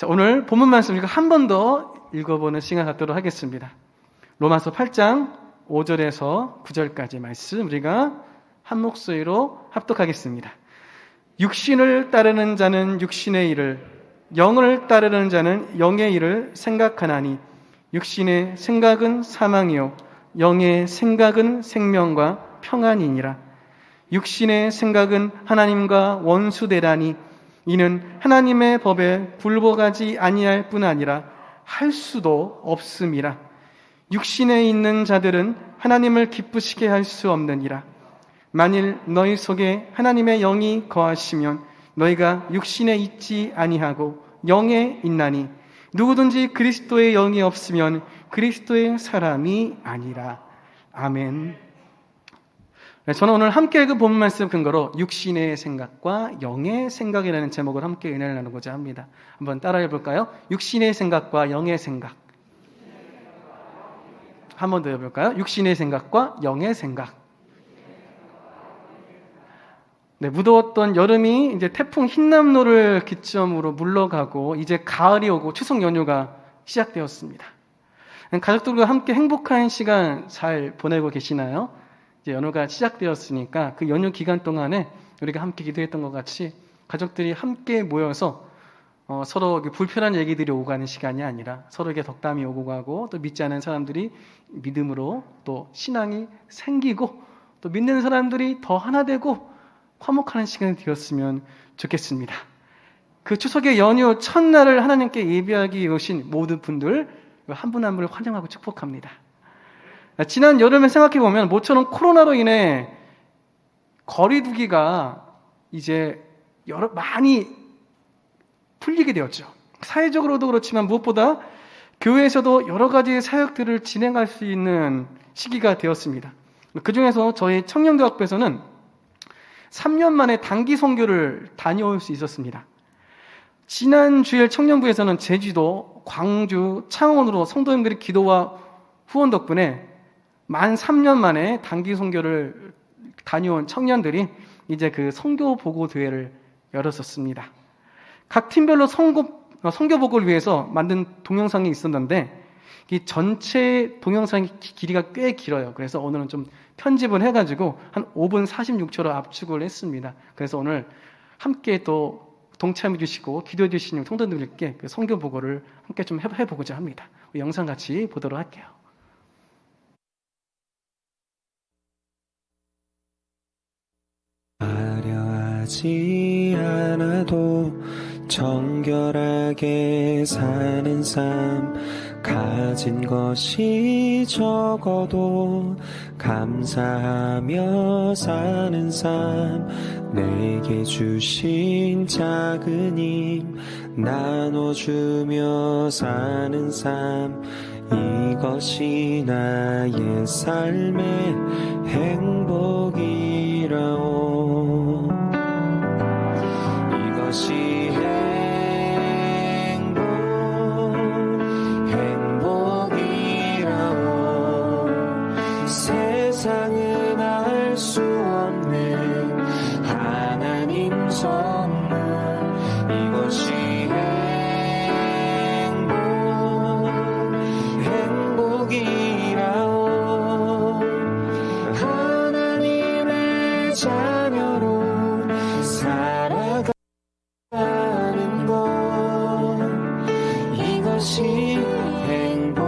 자, 오늘 본문 말씀 우리가 한 번 더 읽어보는 시간 갖도록 하겠습니다. 로마서 8장 5절에서 9절까지 말씀 우리가 한 목소리로 합독하겠습니다. 육신을 따르는 자는 육신의 일을, 영을 따르는 자는 영의 일을 생각하나니 육신의 생각은 사망이요 영의 생각은 생명과 평안이니라. 육신의 생각은 하나님과 원수되라니 이는 하나님의 법에 굴복하지 아니할 뿐 아니라 할 수도 없음이라. 육신에 있는 자들은 하나님을 기쁘시게 할 수 없느니라. 만일 너희 속에 하나님의 영이 거하시면 너희가 육신에 있지 아니하고 영에 있나니 누구든지 그리스도의 영이 없으면 그리스도의 사람이 아니라. 아멘. 저는 오늘 함께 읽은 본문 말씀 근거로 육신의 생각과 영의 생각이라는 제목을 함께 은혜를 나누고자 합니다. 한번 따라해 볼까요? 육신의 생각과 영의 생각. 한 번 더 해볼까요? 육신의 생각과 영의 생각. 네, 무더웠던 여름이 이제 태풍 흰남노를 기점으로 물러가고 이제 가을이 오고 추석 연휴가 시작되었습니다. 가족들과 함께 행복한 시간 잘 보내고 계시나요? 이제 연휴가 시작되었으니까 그 연휴 기간 동안에 우리가 함께 기도했던 것 같이 가족들이 함께 모여서 서로 불편한 얘기들이 오고 가는 시간이 아니라 서로에게 덕담이 오고 가고 또 믿지 않은 사람들이 믿음으로 또 신앙이 생기고 또 믿는 사람들이 더 하나 되고 화목하는 시간이 되었으면 좋겠습니다. 그 추석의 연휴 첫날을 하나님께 예배하기 오신 모든 분들 한 분 한 분을 환영하고 축복합니다. 지난 여름에 생각해보면 모처럼 코로나로 인해 거리두기가 이제 많이 풀리게 되었죠. 사회적으로도 그렇지만 무엇보다 교회에서도 여러 가지 사역들을 진행할 수 있는 시기가 되었습니다. 그 중에서 저희 청년대학부에서는 3년 만에 단기 선교를 다녀올 수 있었습니다. 지난 주일 청년부에서는 제주도, 광주, 창원으로 성도님들의 기도와 후원 덕분에 만 3년 만에 단기 선교를 다녀온 청년들이 이제 그 선교 보고 대회를 열었었습니다. 각 팀별로 선교 보고를 위해서 만든 동영상이 있었는데 이 전체 동영상의 길이가 꽤 길어요. 그래서 오늘은 좀 편집을 해가지고 한 5분 46초로 압축을 했습니다. 그래서 오늘 함께 또 동참해 주시고 기도해 주시는 성도님들께 그 선교 보고를 함께 좀 해보고자 합니다. 영상 같이 보도록 할게요. 화려하지 않아도 정결하게 사는 삶, 가진 것이 적어도 감사하며 사는 삶, 내게 주신 작은 힘 나눠주며 사는 삶, 이것이 나의 삶의 행복이라오. 이것이 행복이라오. 세상은 알 수 없는 하나님 선물, 이것이 행복이라오. 하나님의 자녀로 살아가는 것, 이것이 행복이라오.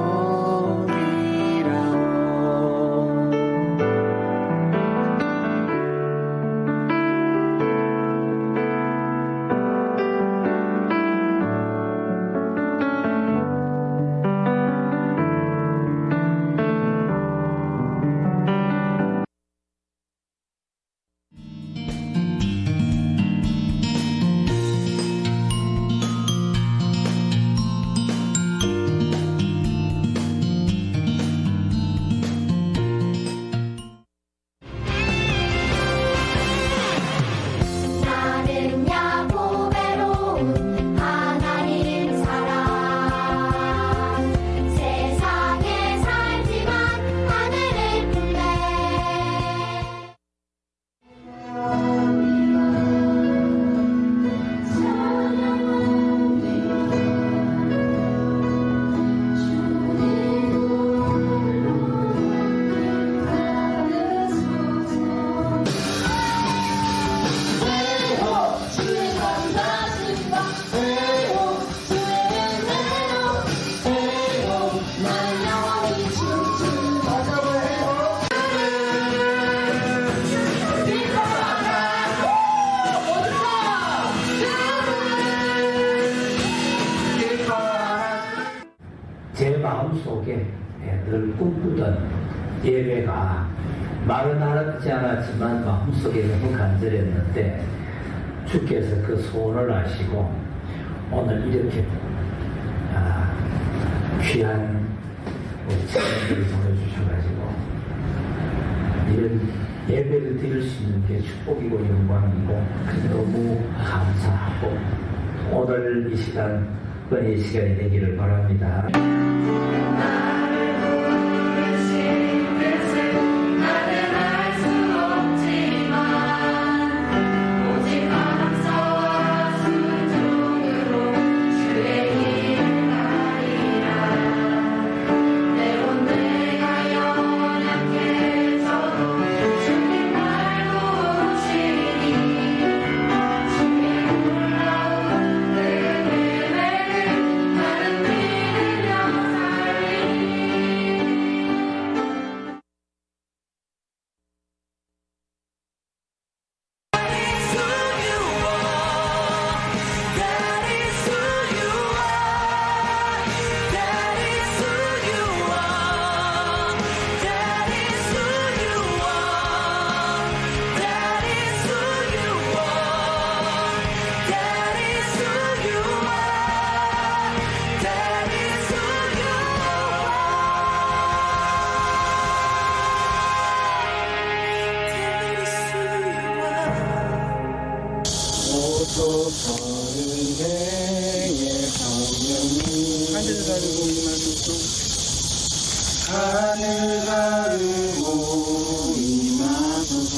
마음속에 늘 꿈꾸던 예배가 말은 하지 않았지만 마음속에 너무 간절했는데 주께서 그 소원을 아시고 오늘 이렇게 귀한 우리 청년들을 보내주셔가지고 이런 예배를 드릴 수 있는 게 축복이고 영광이고 너무 감사하고 오늘 이 시간 은혜의 시간이 되기를 바랍니다. 하늘 가르고 임하소서.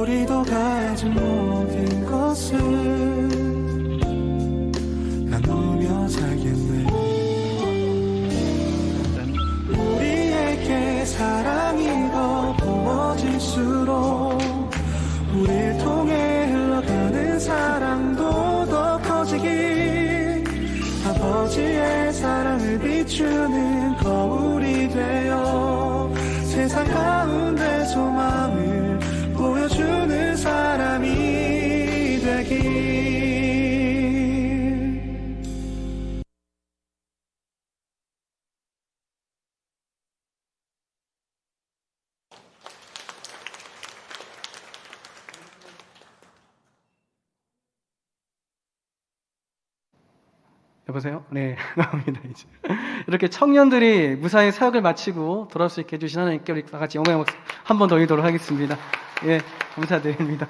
우리도 가진 모든 것을 나누며 살겠네. 우리에게 사랑이 더 부어질수록 우리를 통해 흘러가는 사랑도 더 커지기, 아버지의 사랑을 비추는 거울이 되어 세상 가운데 소망을 보여주는 사람이 되길. 여보세요? 네, 나옵니다, 이제. 이렇게 청년들이 무사히 사역을 마치고 돌아올 수 있게 해주신 하나님께 우리 다 같이 영광의 박수 한 번 더 드리도록 하겠습니다. 예, 감사드립니다.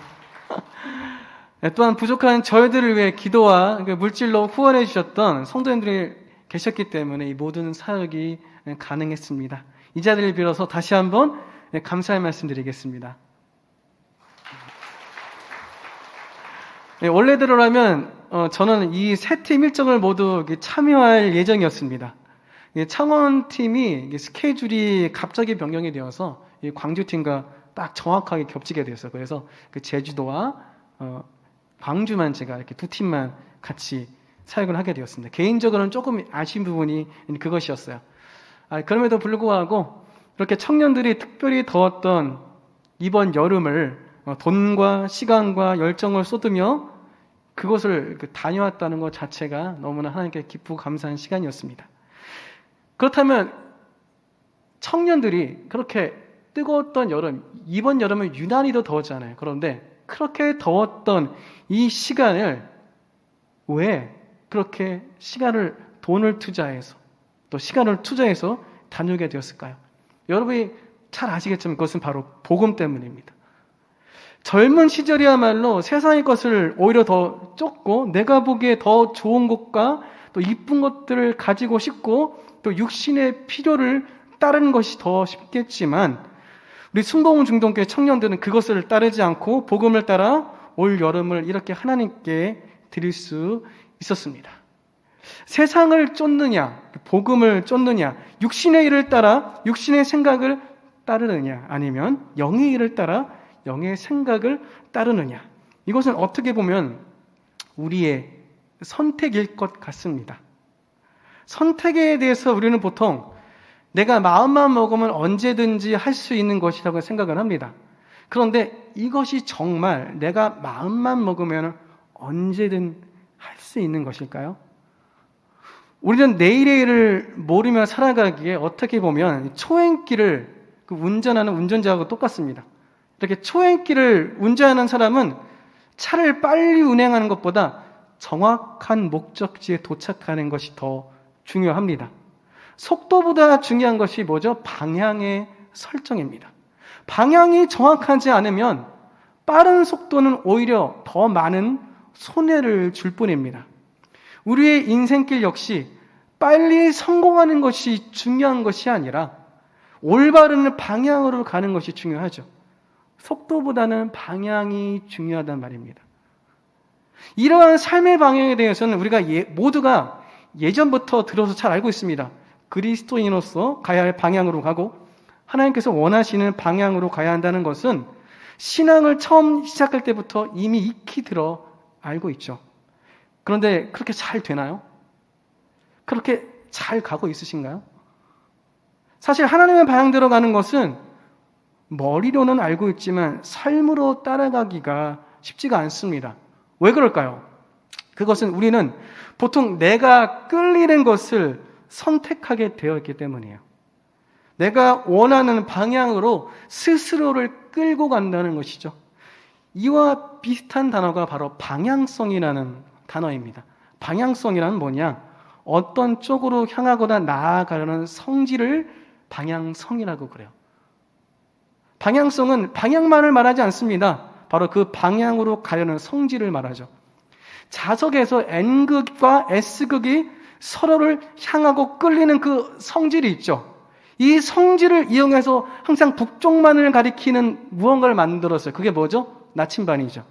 네, 또한 부족한 저희들을 위해 기도와 물질로 후원해 주셨던 성도님들이 계셨기 때문에 이 모든 사역이 가능했습니다. 이 자리를 빌어서 다시 한번 감사의 말씀 드리겠습니다. 네, 원래대로라면 저는 이 세 팀 일정을 모두 참여할 예정이었습니다. 창원팀이 스케줄이 갑자기 변경이 되어서 광주팀과 딱 정확하게 겹치게 됐어요. 그래서 제주도와 광주만 제가 이렇게 두 팀만 같이 사역을 하게 되었습니다. 개인적으로는 조금 아쉬운 부분이 그것이었어요. 그럼에도 불구하고 이렇게 청년들이 특별히 더웠던 이번 여름을 돈과 시간과 열정을 쏟으며 그것을 다녀왔다는 것 자체가 너무나 하나님께 기쁘고 감사한 시간이었습니다. 그렇다면 청년들이 그렇게 뜨거웠던 여름, 이번 여름은 유난히 더 더웠잖아요. 그런데 그렇게 더웠던 이 시간을 왜 그렇게 돈을 투자해서 또 시간을 투자해서 다녀오게 되었을까요? 여러분이 잘 아시겠지만 그것은 바로 복음 때문입니다. 젊은 시절이야말로 세상의 것을 오히려 더 쫓고 내가 보기에 더 좋은 것과 또 이쁜 것들을 가지고 싶고 또 육신의 필요를 따르는 것이 더 쉽겠지만 우리 순복음 중동교회 청년들은 그것을 따르지 않고 복음을 따라 올 여름을 이렇게 하나님께 드릴 수 있었습니다. 세상을 쫓느냐, 복음을 쫓느냐, 육신의 일을 따라 육신의 생각을 따르느냐, 아니면 영의 일을 따라 영의 생각을 따르느냐. 이것은 어떻게 보면 우리의 선택일 것 같습니다. 선택에 대해서 우리는 보통 내가 마음만 먹으면 언제든지 할 수 있는 것이라고 생각을 합니다. 그런데 이것이 정말 내가 마음만 먹으면 언제든 할 수 있는 것일까요? 우리는 내일의 일을 모르며 살아가기에 어떻게 보면 초행길을 운전하는 운전자하고 똑같습니다. 이렇게 초행길을 운전하는 사람은 차를 빨리 운행하는 것보다 정확한 목적지에 도착하는 것이 더 중요합니다. 속도보다 중요한 것이 뭐죠? 방향의 설정입니다. 방향이 정확하지 않으면 빠른 속도는 오히려 더 많은 손해를 줄 뿐입니다. 우리의 인생길 역시 빨리 성공하는 것이 중요한 것이 아니라 올바른 방향으로 가는 것이 중요하죠. 속도보다는 방향이 중요하단 말입니다. 이러한 삶의 방향에 대해서는 우리가 모두가 예전부터 들어서 잘 알고 있습니다. 그리스도인으로서 가야 할 방향으로 가고 하나님께서 원하시는 방향으로 가야 한다는 것은 신앙을 처음 시작할 때부터 이미 익히 들어 알고 있죠. 그런데 그렇게 잘 되나요? 그렇게 잘 가고 있으신가요? 사실 하나님의 방향대로 가는 것은 머리로는 알고 있지만 삶으로 따라가기가 쉽지가 않습니다. 왜 그럴까요? 그것은 우리는 보통 내가 끌리는 것을 선택하게 되어 있기 때문이에요. 내가 원하는 방향으로 스스로를 끌고 간다는 것이죠. 이와 비슷한 단어가 바로 방향성이라는 단어입니다. 방향성이란 뭐냐? 어떤 쪽으로 향하거나 나아가려는 성질을 방향성이라고 그래요. 방향성은 방향만을 말하지 않습니다. 바로 그 방향으로 가려는 성질을 말하죠. 자석에서 N극과 S극이 서로를 향하고 끌리는 그 성질이 있죠. 이 성질을 이용해서 항상 북쪽만을 가리키는 무언가를 만들었어요. 그게 뭐죠? 나침반이죠.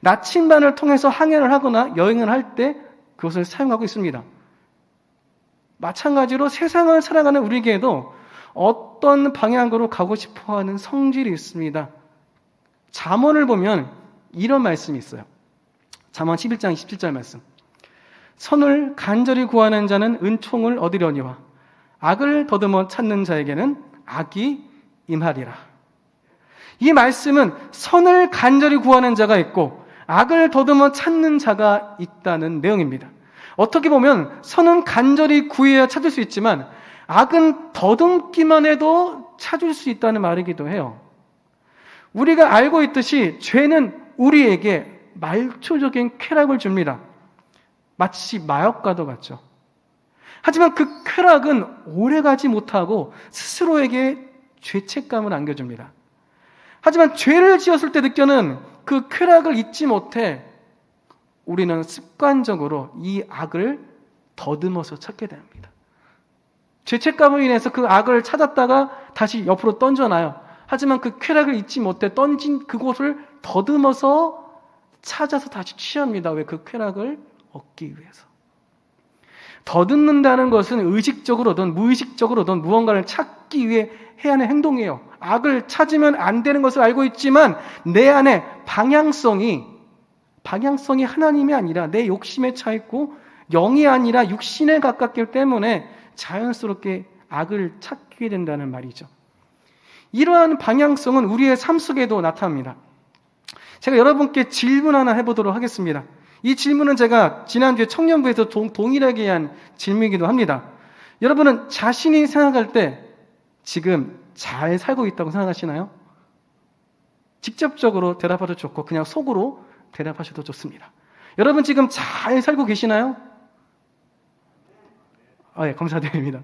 나침반을 통해서 항해를 하거나 여행을 할 때 그것을 사용하고 있습니다. 마찬가지로 세상을 살아가는 우리에게도 어떤 방향으로 가고 싶어하는 성질이 있습니다. 잠언을 보면 이런 말씀이 있어요. 잠언 11장 27절 말씀. 선을 간절히 구하는 자는 은총을 얻으려니와 악을 더듬어 찾는 자에게는 악이 임하리라. 이 말씀은 선을 간절히 구하는 자가 있고 악을 더듬어 찾는 자가 있다는 내용입니다. 어떻게 보면 선은 간절히 구해야 찾을 수 있지만 악은 더듬기만 해도 찾을 수 있다는 말이기도 해요. 우리가 알고 있듯이 죄는 우리에게 말초적인 쾌락을 줍니다. 마치 마약과도 같죠. 하지만 그 쾌락은 오래가지 못하고 스스로에게 죄책감을 안겨줍니다. 하지만 죄를 지었을 때 느껴는 그 쾌락을 잊지 못해 우리는 습관적으로 이 악을 더듬어서 찾게 됩니다. 죄책감으로 인해서 그 악을 찾았다가 다시 옆으로 던져놔요. 하지만 그 쾌락을 잊지 못해 던진 그곳을 더듬어서 찾아서 다시 취합니다. 왜? 그 쾌락을 얻기 위해서. 더듬는다는 것은 의식적으로든 무의식적으로든 무언가를 찾기 위해 해야 하는 행동이에요. 악을 찾으면 안 되는 것을 알고 있지만 내 안에 방향성이 하나님이 아니라 내 욕심에 차 있고 영이 아니라 육신에 가깝기 때문에 자연스럽게 악을 찾게 된다는 말이죠. 이러한 방향성은 우리의 삶 속에도 나타납니다. 제가 여러분께 질문 하나 해보도록 하겠습니다. 이 질문은 제가 지난주에 청년부에서 동일하게 한 질문이기도 합니다. 여러분은 자신이 생각할 때 지금 잘 살고 있다고 생각하시나요? 직접적으로 대답하셔도 좋고 그냥 속으로 대답하셔도 좋습니다. 여러분 지금 잘 살고 계시나요? 네, 감사드립니다.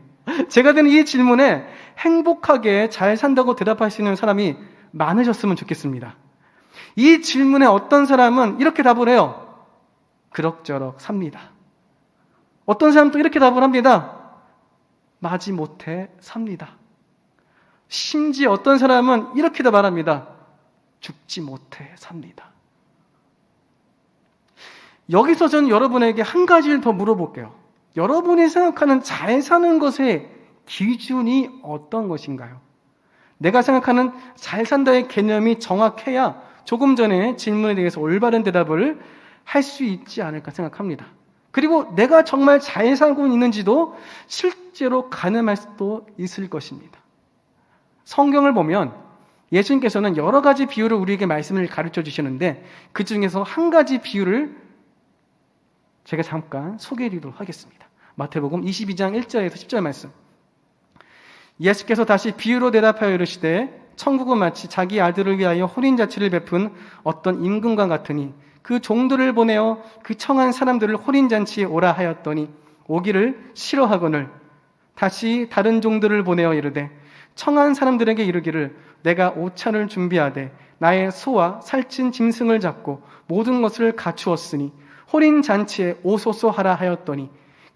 제가 드는 이 질문에 행복하게 잘 산다고 대답하시는 사람이 많으셨으면 좋겠습니다. 이 질문에 어떤 사람은 이렇게 답을 해요. 그럭저럭 삽니다. 어떤 사람은 또 이렇게 답을 합니다. 마지못해 삽니다. 심지어 어떤 사람은 이렇게도 말합니다. 죽지 못해 삽니다. 여기서 저는 여러분에게 한 가지를 더 물어볼게요. 여러분이 생각하는 잘 사는 것의 기준이 어떤 것인가요? 내가 생각하는 잘 산다의 개념이 정확해야 조금 전에 질문에 대해서 올바른 대답을 할 수 있지 않을까 생각합니다. 그리고 내가 정말 잘 살고 있는지도 실제로 가늠할 수도 있을 것입니다. 성경을 보면 예수님께서는 여러 가지 비유를 우리에게 말씀을 가르쳐 주시는데 그 중에서 한 가지 비유를 제가 잠깐 소개해드리도록 하겠습니다. 마태복음 22장 1절에서 10절 말씀. 예수께서 다시 비유로 대답하여 이르시되 천국은 마치 자기 아들을 위하여 혼인잔치를 베푼 어떤 임금과 같으니 그 종들을 보내어 그 청한 사람들을 혼인잔치에 오라 하였더니 오기를 싫어하거늘 다시 다른 종들을 보내어 이르되 청한 사람들에게 이르기를 내가 오찬을 준비하되 나의 소와 살찐 짐승을 잡고 모든 것을 갖추었으니 혼인잔치에 오소서 하라 하였더니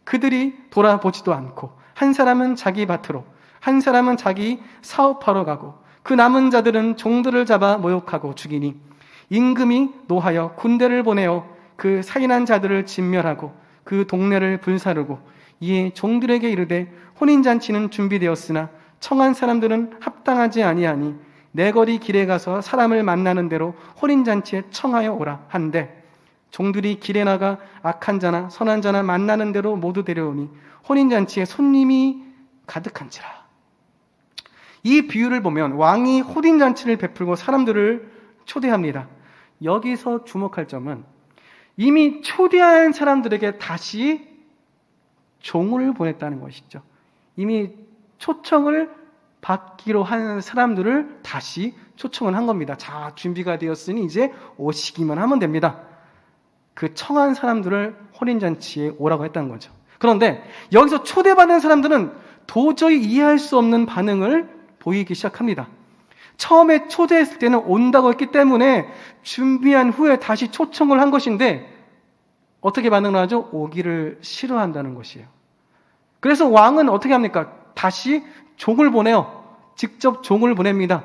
그들이 돌아보지도 않고 한 사람은 자기 밭으로 한 사람은 자기 사업하러 가고 그 남은 자들은 종들을 잡아 모욕하고 죽이니 임금이 노하여 군대를 보내어 그 살인한 자들을 진멸하고 그 동네를 불사르고 이에 종들에게 이르되 혼인잔치는 준비되었으나 청한 사람들은 합당하지 아니하니 내 거리 길에 가서 사람을 만나는 대로 혼인잔치에 청하여 오라 한데 종들이 길에 나가 악한 자나 선한 자나 만나는 대로 모두 데려오니 혼인잔치에 손님이 가득한지라. 이 비유를 보면 왕이 혼인잔치를 베풀고 사람들을 초대합니다. 여기서 주목할 점은 이미 초대한 사람들에게 다시 종을 보냈다는 것이죠. 이미 초청을 받기로 한 사람들을 다시 초청을 한 겁니다. 자, 준비가 되었으니 이제 오시기만 하면 됩니다. 그 청한 사람들을 혼인잔치에 오라고 했다는 거죠. 그런데 여기서 초대받은 사람들은 도저히 이해할 수 없는 반응을 보이기 시작합니다. 처음에 초대했을 때는 온다고 했기 때문에 준비한 후에 다시 초청을 한 것인데 어떻게 반응을 하죠? 오기를 싫어한다는 것이에요. 그래서 왕은 어떻게 합니까? 다시 종을 보내요. 직접 종을 보냅니다.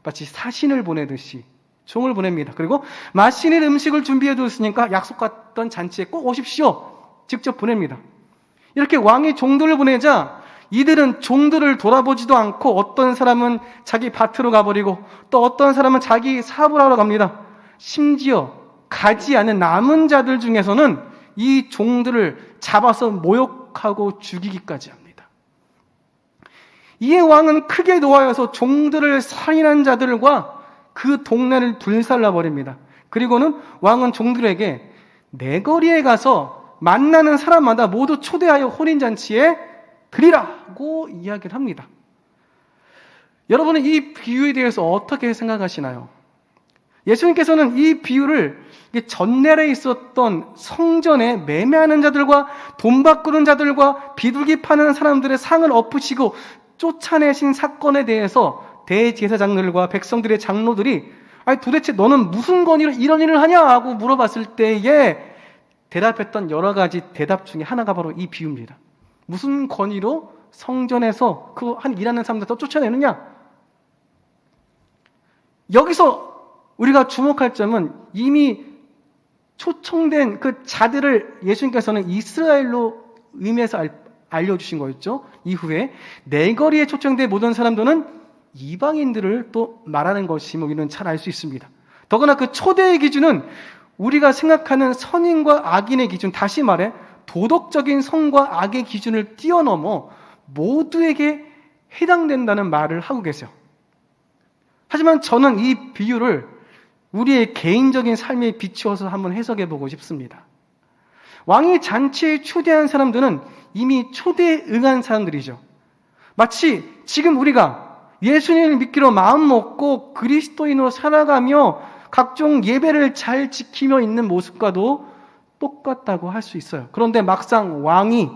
마치 사신을 보내듯이 종을 보냅니다. 그리고 맛있는 음식을 준비해 뒀으니까 약속했던 잔치에 꼭 오십시오. 직접 보냅니다. 이렇게 왕이 종들을 보내자 이들은 종들을 돌아보지도 않고 어떤 사람은 자기 밭으로 가버리고 또 어떤 사람은 자기 사업을 하러 갑니다. 심지어 가지 않은 남은 자들 중에서는 이 종들을 잡아서 모욕하고 죽이기까지 합니다. 이에 왕은 크게 노하여서 종들을 살인한 자들과 그 동네를 불살라 버립니다. 그리고는 왕은 종들에게 내 거리에 가서 만나는 사람마다 모두 초대하여 혼인잔치에 드리라고 이야기를 합니다. 여러분은 이 비유에 대해서 어떻게 생각하시나요? 예수님께서는 이 비유를 전날에 있었던 성전에 매매하는 자들과 돈 바꾸는 자들과 비둘기 파는 사람들의 상을 엎으시고 쫓아내신 사건에 대해서 대제사장들과 백성들의 장로들이 아니 도대체 너는 무슨 권위로 이런 일을 하냐 하고 물어봤을 때에 대답했던 여러 가지 대답 중에 하나가 바로 이 비유입니다. 무슨 권위로 성전에서 그 한 일하는 사람들 더 쫓아내느냐? 여기서 우리가 주목할 점은 이미 초청된 그 자들을 예수님께서는 이스라엘로 의미해서 알려주신 거였죠. 이후에 내거리에 초청된 모든 사람들은 이방인들을 또 말하는 것임을 우리는 잘 알 수 있습니다. 더구나 그 초대의 기준은 우리가 생각하는 선인과 악인의 기준, 다시 말해 도덕적인 선과 악의 기준을 뛰어넘어 모두에게 해당된다는 말을 하고 계세요. 하지만 저는 이 비유를 우리의 개인적인 삶에 비추어서 한번 해석해 보고 싶습니다. 왕이 잔치에 초대한 사람들은 이미 초대에 응한 사람들이죠. 마치 지금 우리가 예수님을 믿기로 마음 먹고 그리스도인으로 살아가며 각종 예배를 잘 지키며 있는 모습과도 똑같다고 할 수 있어요. 그런데 막상 왕이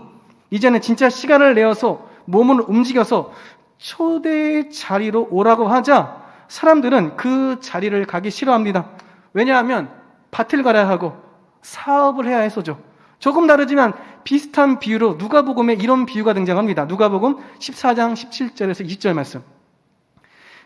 이제는 진짜 시간을 내어서 몸을 움직여서 초대의 자리로 오라고 하자 사람들은 그 자리를 가기 싫어합니다. 왜냐하면 밭을 갈아야 하고 사업을 해야 해서죠. 조금 다르지만 비슷한 비유로 누가복음에 이런 비유가 등장합니다. 누가복음 14장 17절에서 20절 말씀.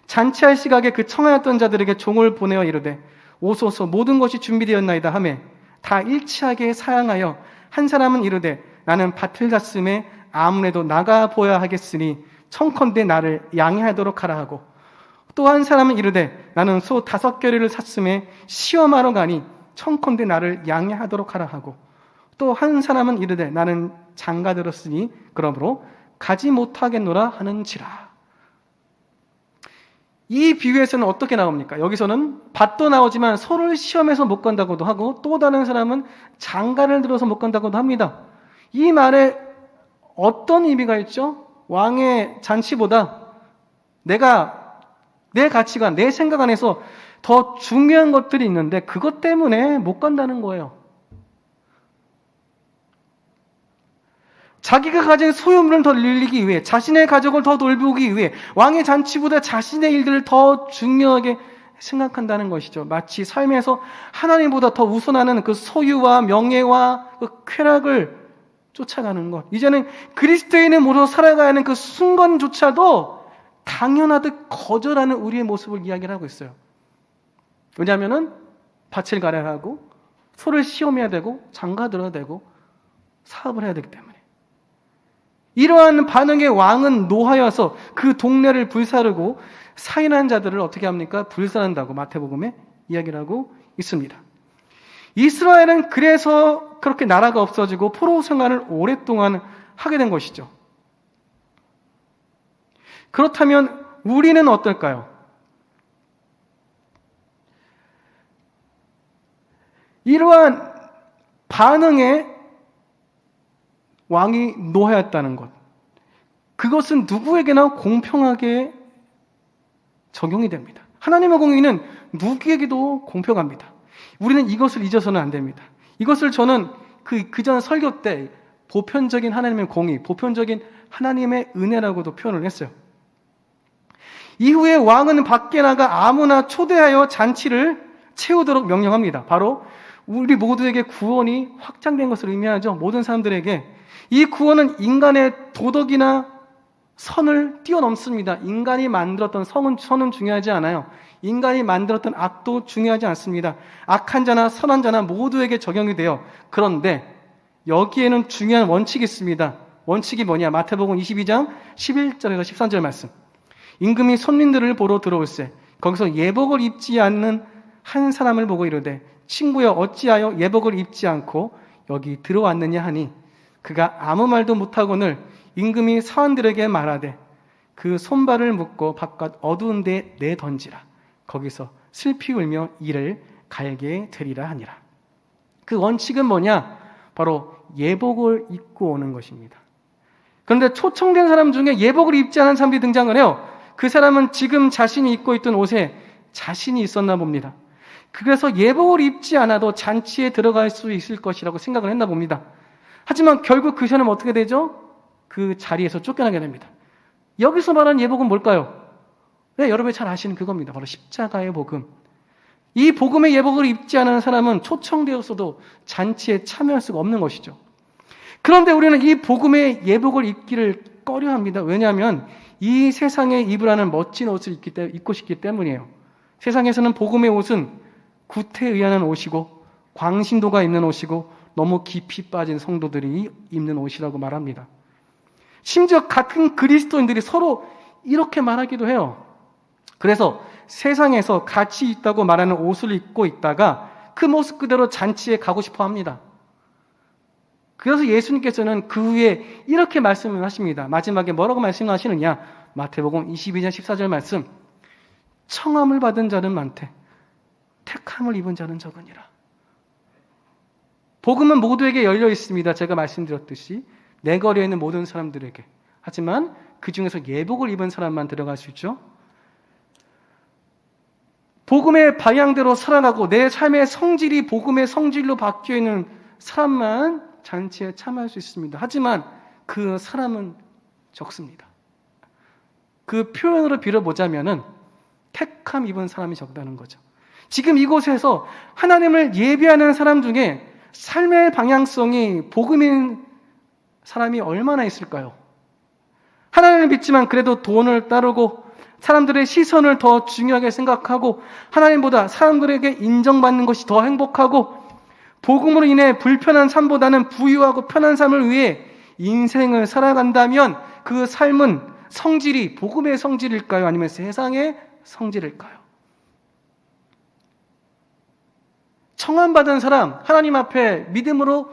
잔치할 시각에 그 청하였던 자들에게 종을 보내어 이르되 오소서 모든 것이 준비되었나이다 하매 다 일치하게 사양하여 한 사람은 이르되 나는 밭을 샀음에 아무래도 나가 보야 하겠으니 청컨대 나를 양해하도록 하라 하고, 또 한 사람은 이르되 나는 소 5겨레를 샀음에 시험하러 가니 청컨대 나를 양해하도록 하라 하고, 또 한 사람은 이르되 나는 장가 들었으니 그러므로 가지 못하겠노라 하는지라. 이 비유에서는 어떻게 나옵니까? 여기서는 밭도 나오지만 소를 시험해서 못 간다고도 하고, 또 다른 사람은 장가를 들어서 못 간다고도 합니다. 이 말에 어떤 의미가 있죠? 왕의 잔치보다 내 가치관, 내 생각 안에서 더 중요한 것들이 있는데 그것 때문에 못 간다는 거예요. 자기가 가진 소유물을 더 늘리기 위해, 자신의 가족을 더 돌보기 위해 왕의 잔치보다 자신의 일들을 더 중요하게 생각한다는 것이죠. 마치 삶에서 하나님보다 더 우선하는 그 소유와 명예와 그 쾌락을 쫓아가는 것. 이제는 그리스도인의 모습으로 살아가야 하는 그 순간조차도 당연하듯 거절하는 우리의 모습을 이야기를 하고 있어요. 왜냐하면 밭을 갈아야 하고 소를 시험해야 되고 장가 들어야 되고 사업을 해야 되기 때문에. 이러한 반응의 왕은 노하여서 그 동네를 불사르고 사인한 자들을 어떻게 합니까? 불사른다고 마태복음에 이야기를 하고 있습니다. 이스라엘은 그래서 그렇게 나라가 없어지고 포로 생활을 오랫동안 하게 된 것이죠. 그렇다면 우리는 어떨까요? 이러한 반응에 왕이 노하였다는 것, 그것은 누구에게나 공평하게 적용이 됩니다. 하나님의 공의는 누구에게도 공평합니다. 우리는 이것을 잊어서는 안 됩니다. 이것을 저는 그전 설교 때 보편적인 하나님의 공의, 보편적인 하나님의 은혜라고도 표현을 했어요. 이후에 왕은 밖에 나가 아무나 초대하여 잔치를 채우도록 명령합니다. 바로 우리 모두에게 구원이 확장된 것을 의미하죠. 모든 사람들에게. 이 구원은 인간의 도덕이나 선을 뛰어넘습니다. 인간이 만들었던 선은 중요하지 않아요. 인간이 만들었던 악도 중요하지 않습니다. 악한 자나 선한 자나 모두에게 적용이 돼요. 그런데 여기에는 중요한 원칙이 있습니다. 원칙이 뭐냐? 마태복음 22장 11절에서 13절 말씀. 임금이 손님들을 보러 들어올세 거기서 예복을 입지 않는 한 사람을 보고 이르되 친구여 어찌하여 예복을 입지 않고 여기 들어왔느냐 하니 그가 아무 말도 못하거늘 임금이 사원들에게 말하되 그 손발을 묶고 바깥 어두운 데 내던지라. 거기서 슬피 울며 이를 갈게 되리라 하니라. 그 원칙은 뭐냐? 바로 예복을 입고 오는 것입니다. 그런데 초청된 사람 중에 예복을 입지 않은 사람이 등장을 해요. 그 사람은 지금 자신이 입고 있던 옷에 자신이 있었나 봅니다. 그래서 예복을 입지 않아도 잔치에 들어갈 수 있을 것이라고 생각을 했나 봅니다. 하지만 결국 그 사람은 어떻게 되죠? 그 자리에서 쫓겨나게 됩니다. 여기서 말하는 예복은 뭘까요? 네, 여러분이 잘 아시는 그겁니다. 바로 십자가의 복음. 이 복음의 예복을 입지 않은 사람은 초청되었어도 잔치에 참여할 수가 없는 것이죠. 그런데 우리는 이 복음의 예복을 입기를 꺼려합니다. 왜냐하면 이 세상에 입으라는 멋진 옷을 입고 싶기 때문이에요. 세상에서는 복음의 옷은 구태에 의한 옷이고 광신도가 입는 옷이고 너무 깊이 빠진 성도들이 입는 옷이라고 말합니다. 심지어 같은 그리스도인들이 서로 이렇게 말하기도 해요. 그래서 세상에서 가치 있다고 말하는 옷을 입고 있다가 그 모습 그대로 잔치에 가고 싶어 합니다. 그래서 예수님께서는 그 후에 이렇게 말씀을 하십니다. 마지막에 뭐라고 말씀하시느냐? 마태복음 22장 14절 말씀. 청함을 받은 자는 많되 택함을 입은 자는 적으니라. 복음은 모두에게 열려 있습니다. 제가 말씀드렸듯이 내 거리에 있는 모든 사람들에게. 하지만 그 중에서 예복을 입은 사람만 들어갈 수 있죠. 복음의 방향대로 살아가고 내 삶의 성질이 복음의 성질로 바뀌어 있는 사람만 잔치에 참여할 수 있습니다. 하지만 그 사람은 적습니다. 그 표현으로 빌어보자면은 택함 입은 사람이 적다는 거죠. 지금 이곳에서 하나님을 예배하는 사람 중에 삶의 방향성이 복음인 사람이 얼마나 있을까요? 하나님을 믿지만 그래도 돈을 따르고 사람들의 시선을 더 중요하게 생각하고 하나님보다 사람들에게 인정받는 것이 더 행복하고 복음으로 인해 불편한 삶보다는 부유하고 편한 삶을 위해 인생을 살아간다면 그 삶은 성질이 복음의 성질일까요? 아니면 세상의 성질일까요? 청함받은 사람, 하나님 앞에 믿음으로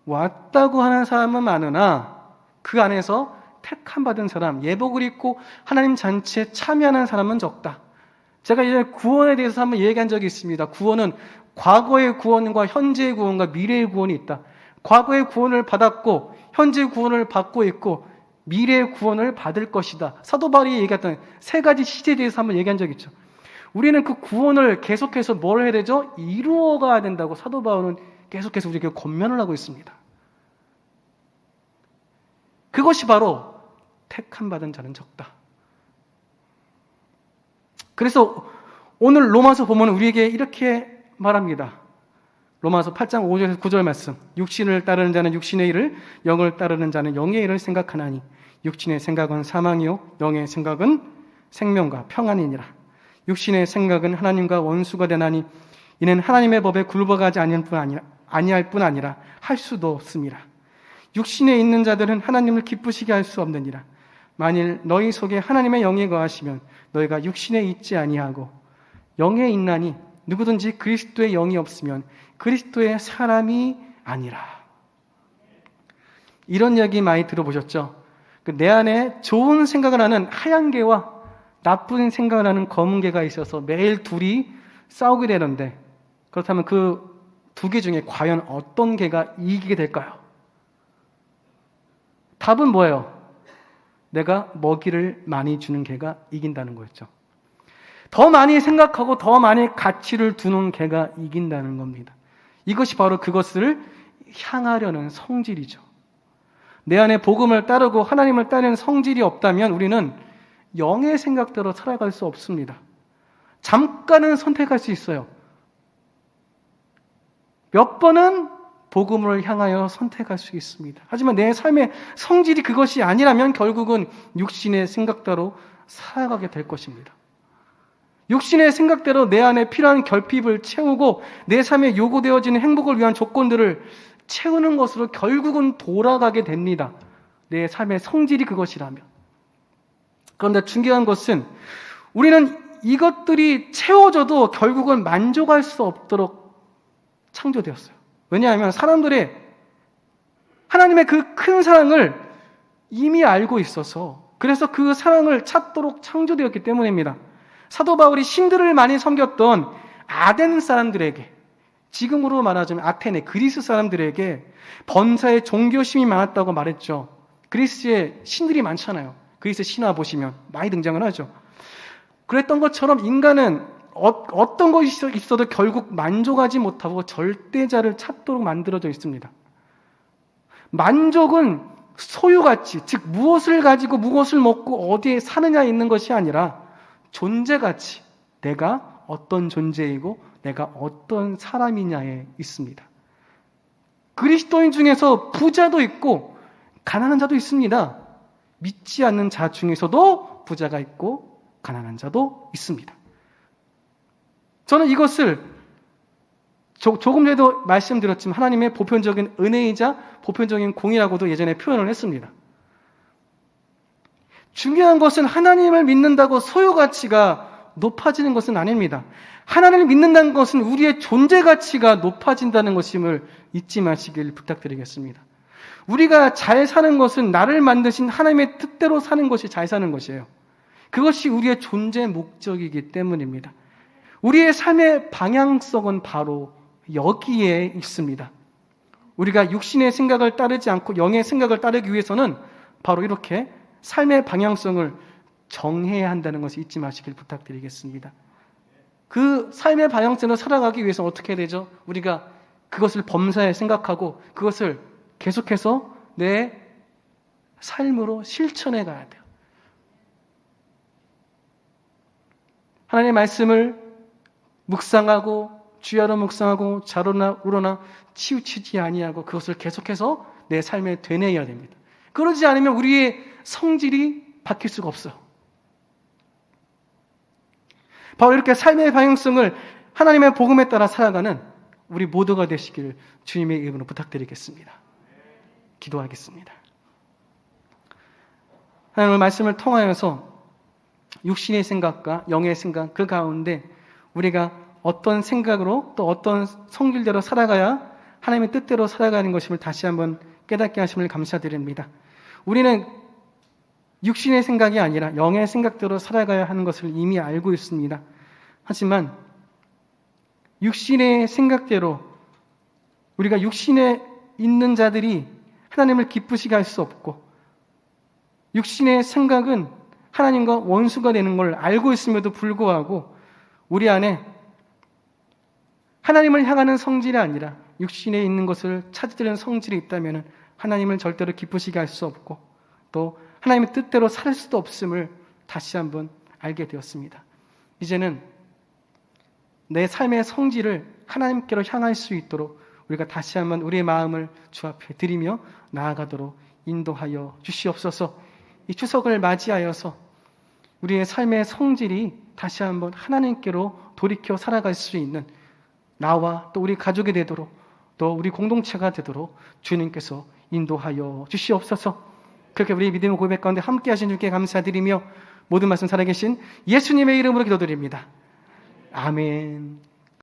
왔다고 하는 사람은 많으나 그 안에서 택함받은 사람, 예복을 입고 하나님 잔치에 참여하는 사람은 적다. 제가 이전에 구원에 대해서 한번 얘기한 적이 있습니다. 구원은 과거의 구원과 현재의 구원과 미래의 구원이 있다. 과거의 구원을 받았고 현재의 구원을 받고 있고 미래의 구원을 받을 것이다. 사도 바울이 얘기했던 세 가지 시제에 대해서 한번 얘기한 적이 있죠. 우리는 그 구원을 계속해서 뭘 해야 되죠? 이루어가야 된다고 사도 바울은 계속해서 우리에게 권면을 하고 있습니다. 그것이 바로 택함 받은 자는 적다. 그래서 오늘 로마서 보면 우리에게 이렇게 말합니다. 로마서 8장 5절에서 9절 말씀. 육신을 따르는 자는 육신의 일을, 영을 따르는 자는 영의 일을 생각하나니 육신의 생각은 사망이요 영의 생각은 생명과 평안이니라. 육신의 생각은 하나님과 원수가 되나니 이는 하나님의 법에 굴복하지 아니할 뿐 아니라 할 수도 없습니다. 육신에 있는 자들은 하나님을 기쁘시게 할 수 없느니라. 만일 너희 속에 하나님의 영이 거하시면 너희가 육신에 있지 아니하고 영에 있나니 누구든지 그리스도의 영이 없으면 그리스도의 사람이 아니라. 이런 이야기 많이 들어보셨죠? 내 안에 좋은 생각을 하는 하얀 개와 나쁜 생각을 하는 검은 개가 있어서 매일 둘이 싸우게 되는데 그렇다면 그 두 개 중에 과연 어떤 개가 이기게 될까요? 답은 뭐예요? 내가 먹이를 많이 주는 개가 이긴다는 거였죠. 더 많이 생각하고 더 많이 가치를 두는 개가 이긴다는 겁니다. 이것이 바로 그것을 향하려는 성질이죠. 내 안에 복음을 따르고 하나님을 따르는 성질이 없다면 우리는 영의 생각대로 살아갈 수 없습니다. 잠깐은 선택할 수 있어요. 몇 번은 복음을 향하여 선택할 수 있습니다. 하지만 내 삶의 성질이 그것이 아니라면 결국은 육신의 생각대로 살아가게 될 것입니다. 육신의 생각대로 내 안에 필요한 결핍을 채우고 내 삶에 요구되어지는 행복을 위한 조건들을 채우는 것으로 결국은 돌아가게 됩니다. 내 삶의 성질이 그것이라면. 그런데 중요한 것은 우리는 이것들이 채워져도 결국은 만족할 수 없도록 창조되었어요. 왜냐하면 사람들의 하나님의 그 큰 사랑을 이미 알고 있어서 그래서 그 사랑을 찾도록 창조되었기 때문입니다. 사도 바울이 신들을 많이 섬겼던 아덴 사람들에게, 지금으로 말하자면 아테네, 그리스 사람들에게 번사의 종교심이 많았다고 말했죠. 그리스에 신들이 많잖아요. 그리스 신화 보시면 많이 등장을 하죠. 그랬던 것처럼 인간은 어떤 것이 있어도 결국 만족하지 못하고 절대자를 찾도록 만들어져 있습니다. 만족은 소유가치, 즉 무엇을 가지고 무엇을 먹고 어디에 사느냐에 있는 것이 아니라 존재가치, 내가 어떤 존재이고 내가 어떤 사람이냐에 있습니다. 그리스도인 중에서 부자도 있고 가난한 자도 있습니다. 믿지 않는 자 중에서도 부자가 있고 가난한 자도 있습니다. 저는 이것을 조금 전에도 말씀드렸지만 하나님의 보편적인 은혜이자 보편적인 공이라고도 예전에 표현을 했습니다. 중요한 것은 하나님을 믿는다고 소유가치가 높아지는 것은 아닙니다. 하나님을 믿는다는 것은 우리의 존재가치가 높아진다는 것임을 잊지 마시길 부탁드리겠습니다. 우리가 잘 사는 것은 나를 만드신 하나님의 뜻대로 사는 것이 잘 사는 것이에요. 그것이 우리의 존재 목적이기 때문입니다. 우리의 삶의 방향성은 바로 여기에 있습니다. 우리가 육신의 생각을 따르지 않고 영의 생각을 따르기 위해서는 바로 이렇게 삶의 방향성을 정해야 한다는 것을 잊지 마시길 부탁드리겠습니다. 그 삶의 방향성을 살아가기 위해서 어떻게 되죠? 우리가 그것을 범사에 생각하고 그것을 계속해서 내 삶으로 실천해 가야 돼요. 하나님의 말씀을 묵상하고 주야로 묵상하고 자로나 우러나 치우치지 아니하고 그것을 계속해서 내 삶에 되뇌어야 됩니다. 그러지 않으면 우리의 성질이 바뀔 수가 없어요. 바로 이렇게 삶의 방향성을 하나님의 복음에 따라 살아가는 우리 모두가 되시길 주님의 이름으로 부탁드리겠습니다. 기도하겠습니다. 하나님, 말씀을 통하여서 육신의 생각과 영의 생각 그 가운데 우리가 어떤 생각으로 또 어떤 성질대로 살아가야 하나님의 뜻대로 살아가는 것임을 다시 한번 깨닫게 하심을 감사드립니다. 우리는 육신의 생각이 아니라 영의 생각대로 살아가야 하는 것을 이미 알고 있습니다. 하지만 육신의 생각대로 우리가 육신에 있는 자들이 하나님을 기쁘시게 할 수 없고, 육신의 생각은 하나님과 원수가 되는 걸 알고 있음에도 불구하고 우리 안에 하나님을 향하는 성질이 아니라 육신에 있는 것을 찾으려는 성질이 있다면 하나님을 절대로 기쁘시게 할 수 없고 또 하나님의 뜻대로 살 수도 없음을 다시 한번 알게 되었습니다. 이제는 내 삶의 성질을 하나님께로 향할 수 있도록 우리가 다시 한번 우리의 마음을 주 앞에 드리며 나아가도록 인도하여 주시옵소서. 이 추석을 맞이하여서 우리의 삶의 성질이 다시 한번 하나님께로 돌이켜 살아갈 수 있는 나와 또 우리 가족이 되도록 또 우리 공동체가 되도록 주님께서 인도하여 주시옵소서. 그렇게 우리 믿음의 고백 가운데 함께 하신 주께 감사드리며 모든 말씀 살아계신 예수님의 이름으로 기도드립니다. 아멘.